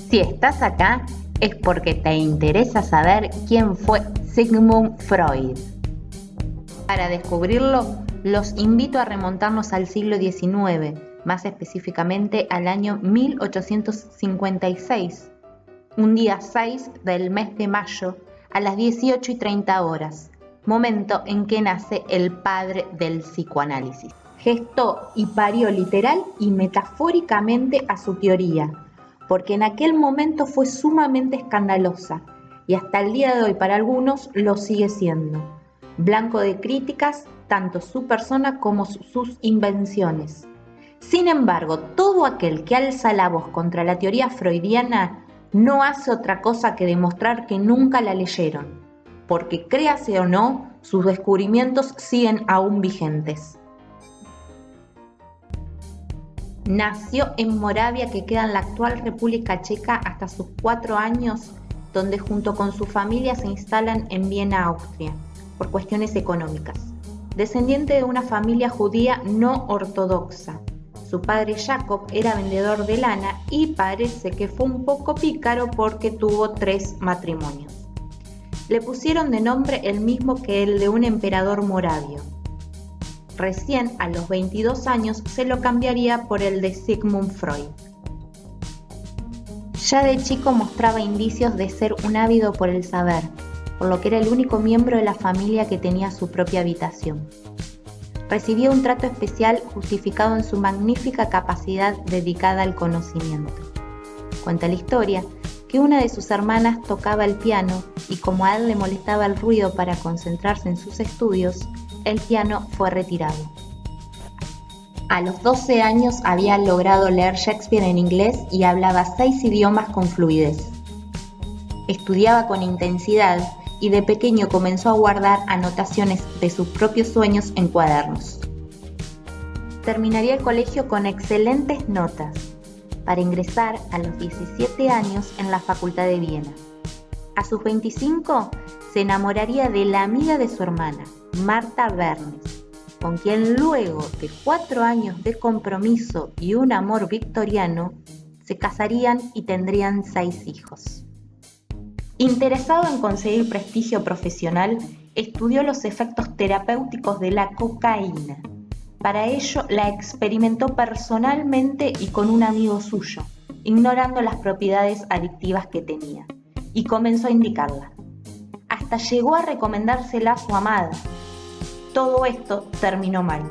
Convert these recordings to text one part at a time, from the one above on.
Si estás acá, es porque te interesa saber quién fue Sigmund Freud. Para descubrirlo, los invito a remontarnos al siglo XIX, más específicamente al año 1856, un día 6 del mes de mayo, a las 18:30 horas, momento en que nace el padre del psicoanálisis. Gestó y parió literal y metafóricamente a su teoría, porque en aquel momento fue sumamente escandalosa y hasta el día de hoy para algunos lo sigue siendo, blanco de críticas tanto su persona como sus invenciones. Sin embargo, todo aquel que alza la voz contra la teoría freudiana no hace otra cosa que demostrar que nunca la leyeron, porque créase o no, sus descubrimientos siguen aún vigentes. Nació en Moravia, que queda en la actual República Checa, hasta sus 4 años, donde junto con su familia se instalan en Viena, Austria, por cuestiones económicas. Descendiente de una familia judía no ortodoxa. Su padre Jacob era vendedor de lana y parece que fue un poco pícaro porque tuvo 3 matrimonios. Le pusieron de nombre el mismo que el de un emperador moravio. Recién a los 22 años se lo cambiaría por el de Sigmund Freud. Ya de chico mostraba indicios de ser un ávido por el saber, por lo que era el único miembro de la familia que tenía su propia habitación. Recibía un trato especial justificado en su magnífica capacidad dedicada al conocimiento. Cuenta la historia que una de sus hermanas tocaba el piano y como a él le molestaba el ruido para concentrarse en sus estudios, el piano fue retirado. A los 12 años había logrado leer Shakespeare en inglés y hablaba 6 idiomas con fluidez. Estudiaba con intensidad y de pequeño comenzó a guardar anotaciones de sus propios sueños en cuadernos. Terminaría el colegio con excelentes notas para ingresar a los 17 años en la Facultad de Viena. A sus 25 se enamoraría de la amiga de su hermana, Martha Bernes, con quien luego de 4 años de compromiso y un amor victoriano, se casarían y tendrían 6 hijos. Interesado en conseguir prestigio profesional, estudió los efectos terapéuticos de la cocaína. Para ello la experimentó personalmente y con un amigo suyo, ignorando las propiedades adictivas que tenía, y comenzó a indicarla. Hasta llegó a recomendársela a su amada. Todo esto terminó mal.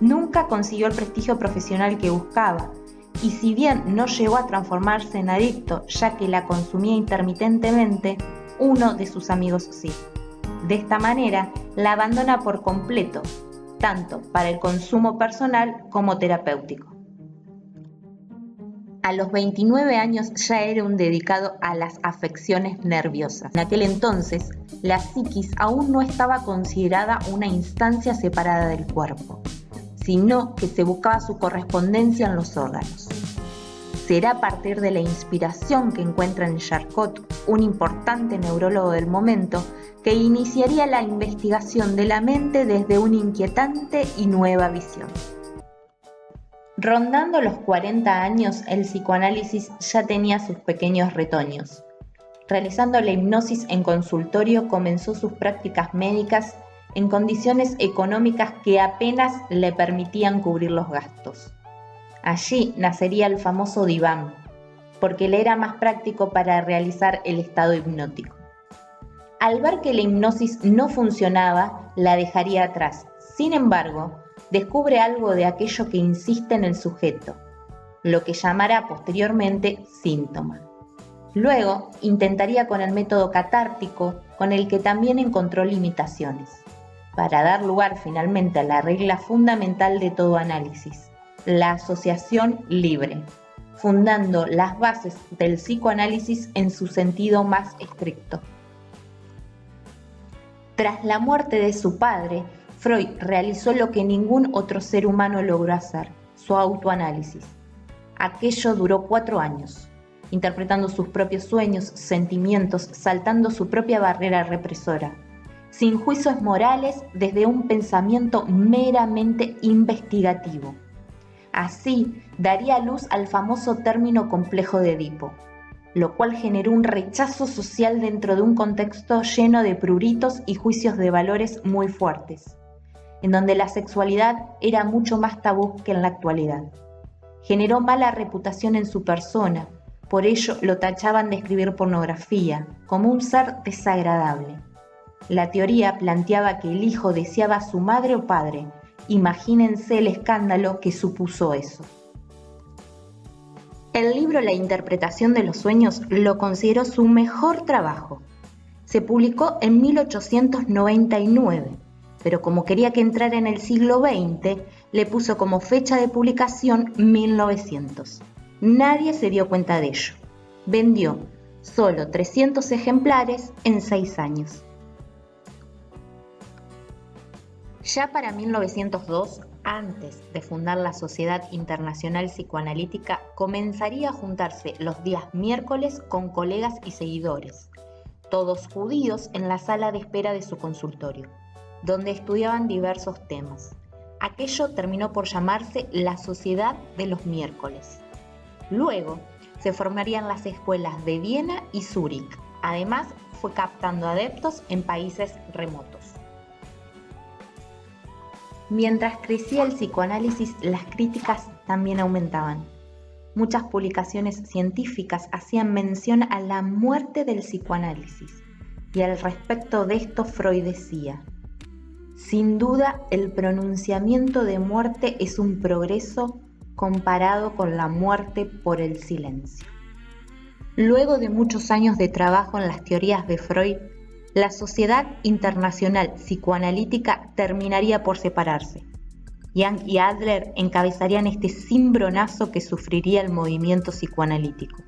Nunca consiguió el prestigio profesional que buscaba, y si bien no llegó a transformarse en adicto, ya que la consumía intermitentemente, uno de sus amigos sí. De esta manera, la abandona por completo, tanto para el consumo personal como terapéutico. A los 29 años ya era un dedicado a las afecciones nerviosas. En aquel entonces, la psiquis aún no estaba considerada una instancia separada del cuerpo, sino que se buscaba su correspondencia en los órganos. Será a partir de la inspiración que encuentra en Charcot, un importante neurólogo del momento, que iniciaría la investigación de la mente desde una inquietante y nueva visión. Rondando los 40 años, el psicoanálisis ya tenía sus pequeños retoños. Realizando la hipnosis en consultorio, comenzó sus prácticas médicas en condiciones económicas que apenas le permitían cubrir los gastos. Allí nacería el famoso diván, porque le era más práctico para realizar el estado hipnótico. Al ver que la hipnosis no funcionaba, la dejaría atrás. Sin embargo, descubre algo de aquello que insiste en el sujeto, lo que llamará posteriormente síntoma. Luego, intentaría con el método catártico, con el que también encontró limitaciones, para dar lugar finalmente a la regla fundamental de todo análisis, la asociación libre, fundando las bases del psicoanálisis en su sentido más estricto. Tras la muerte de su padre, Freud realizó lo que ningún otro ser humano logró hacer, su autoanálisis. Aquello duró 4 años, interpretando sus propios sueños, sentimientos, saltando su propia barrera represora, sin juicios morales, desde un pensamiento meramente investigativo. Así daría luz al famoso término complejo de Edipo. lo cual generó un rechazo social dentro de un contexto lleno de pruritos y juicios de valores muy fuertes, en donde la sexualidad era mucho más tabú que en la actualidad. Generó mala reputación en su persona, por ello lo tachaban de escribir pornografía, como un ser desagradable. La teoría planteaba que el hijo deseaba a su madre o padre. Imagínense el escándalo que supuso eso. El libro La interpretación de los sueños lo consideró su mejor trabajo. Se publicó en 1899, pero como quería que entrara en el siglo XX, le puso como fecha de publicación 1900. Nadie se dio cuenta de ello. Vendió solo 300 ejemplares en 6 años. Ya para 1902, antes de fundar la Sociedad Internacional Psicoanalítica, comenzaría a juntarse los días miércoles con colegas y seguidores, todos judíos, en la sala de espera de su consultorio, donde estudiaban diversos temas. Aquello terminó por llamarse la Sociedad de los Miércoles. Luego se formarían las escuelas de Viena y Zúrich. Además, fue captando adeptos en países remotos. Mientras crecía el psicoanálisis, las críticas también aumentaban. Muchas publicaciones científicas hacían mención a la muerte del psicoanálisis, y al respecto de esto Freud decía: sin duda, el pronunciamiento de muerte es un progreso comparado con la muerte por el silencio. Luego de muchos años de trabajo en las teorías de Freud, la Sociedad Internacional Psicoanalítica terminaría por separarse. Jung y Adler encabezarían este cimbronazo que sufriría el movimiento psicoanalítico.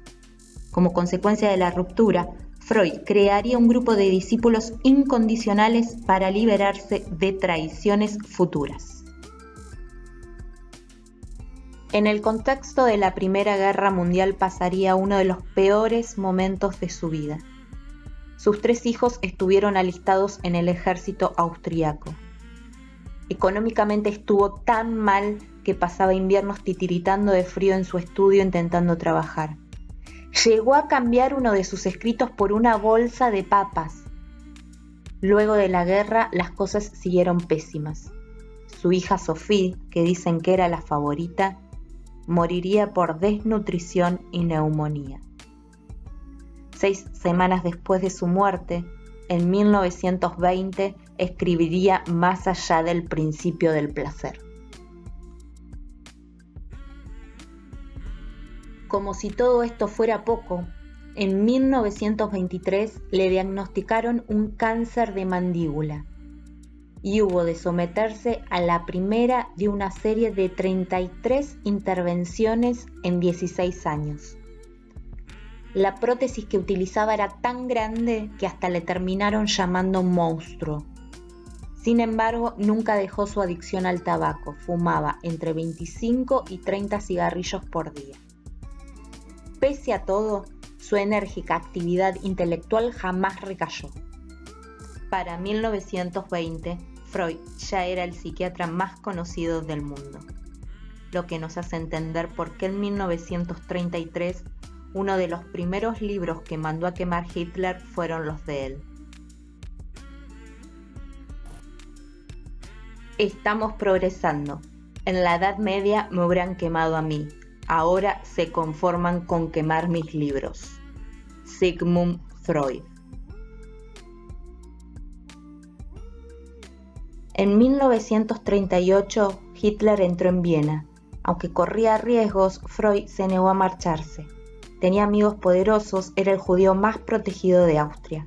Como consecuencia de la ruptura, Freud crearía un grupo de discípulos incondicionales para liberarse de traiciones futuras. En el contexto de la Primera Guerra Mundial pasaría uno de los peores momentos de su vida. Sus 3 hijos estuvieron alistados en el ejército austriaco. Económicamente estuvo tan mal que pasaba inviernos titiritando de frío en su estudio intentando trabajar. Llegó a cambiar uno de sus escritos por una bolsa de papas. Luego de la guerra, las cosas siguieron pésimas. Su hija Sophie, que dicen que era la favorita, moriría por desnutrición y neumonía. 6 semanas después de su muerte, en 1920, escribiría Más allá del principio del placer. Como si todo esto fuera poco, en 1923 le diagnosticaron un cáncer de mandíbula y hubo de someterse a la primera de una serie de 33 intervenciones en 16 años. La prótesis que utilizaba era tan grande que hasta le terminaron llamando monstruo. Sin embargo, nunca dejó su adicción al tabaco. Fumaba entre 25 y 30 cigarrillos por día. Pese a todo, su enérgica actividad intelectual jamás recayó. Para 1920, Freud ya era el psiquiatra más conocido del mundo, lo que nos hace entender por qué en 1933 uno de los primeros libros que mandó a quemar Hitler fueron los de él. Estamos progresando. En la Edad Media me hubieran quemado a mí. Ahora se conforman con quemar mis libros. Sigmund Freud. En 1938, Hitler entró en Viena. Aunque corría riesgos, Freud se negó a marcharse. Tenía amigos poderosos, era el judío más protegido de Austria.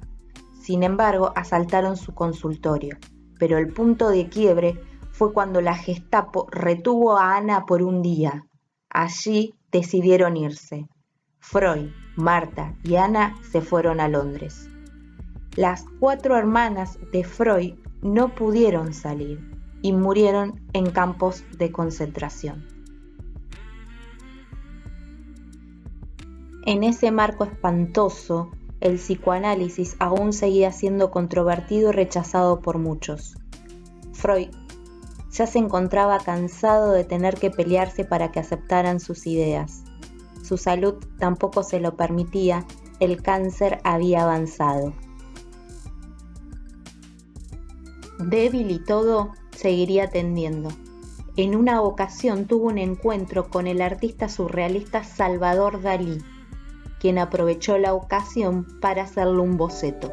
Sin embargo, asaltaron su consultorio, pero el punto de quiebre fue cuando la Gestapo retuvo a Ana por un día. Allí decidieron irse. Freud, Marta y Ana se fueron a Londres. Las 4 hermanas de Freud no pudieron salir y murieron en campos de concentración. En ese marco espantoso, el psicoanálisis aún seguía siendo controvertido y rechazado por muchos. Freud ya se encontraba cansado de tener que pelearse para que aceptaran sus ideas. su salud tampoco se lo permitía, el cáncer había avanzado. Débil y todo, seguiría atendiendo. En una ocasión tuvo un encuentro con el artista surrealista Salvador Dalí, quien aprovechó la ocasión para hacerle un boceto.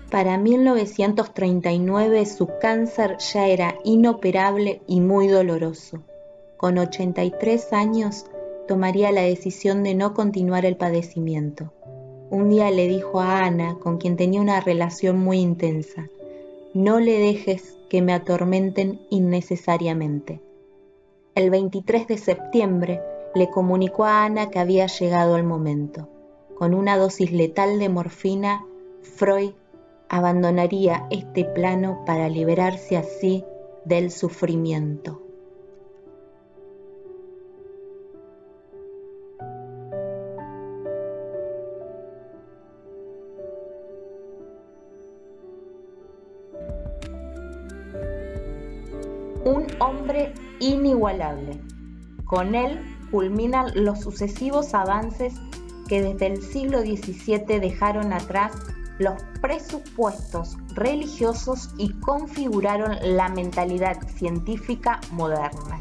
Para 1939 su cáncer ya era inoperable y muy doloroso. Con 83 años tomaría la decisión de no continuar el padecimiento. Un día le dijo a Ana, con quien tenía una relación muy intensa: no le dejes que me atormenten innecesariamente. El 23 de septiembre le comunicó a Ana que había llegado el momento. Con una dosis letal de morfina, Freud abandonaría este plano para liberarse así del sufrimiento. Un hombre inigualable. Con él culminan los sucesivos avances que desde el siglo XVII dejaron atrás los presupuestos religiosos y configuraron la mentalidad científica moderna.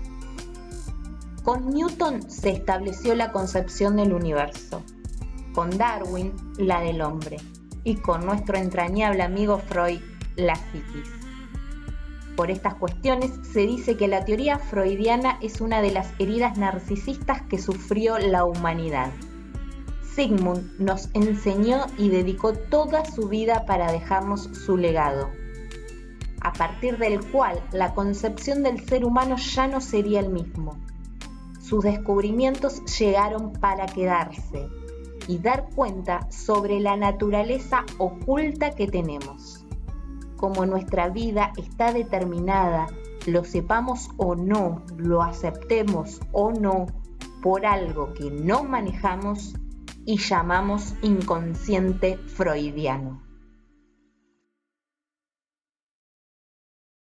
Con Newton se estableció la concepción del universo, con Darwin la del hombre y con nuestro entrañable amigo Freud la psiquis. Por estas cuestiones se dice que la teoría freudiana es una de las heridas narcisistas que sufrió la humanidad. Sigmund nos enseñó y dedicó toda su vida para dejarnos su legado, a partir del cual la concepción del ser humano ya no sería el mismo. Sus descubrimientos llegaron para quedarse y dar cuenta sobre la naturaleza oculta que tenemos. Como nuestra vida está determinada, lo sepamos o no, lo aceptemos o no, por algo que no manejamos y llamamos inconsciente freudiano.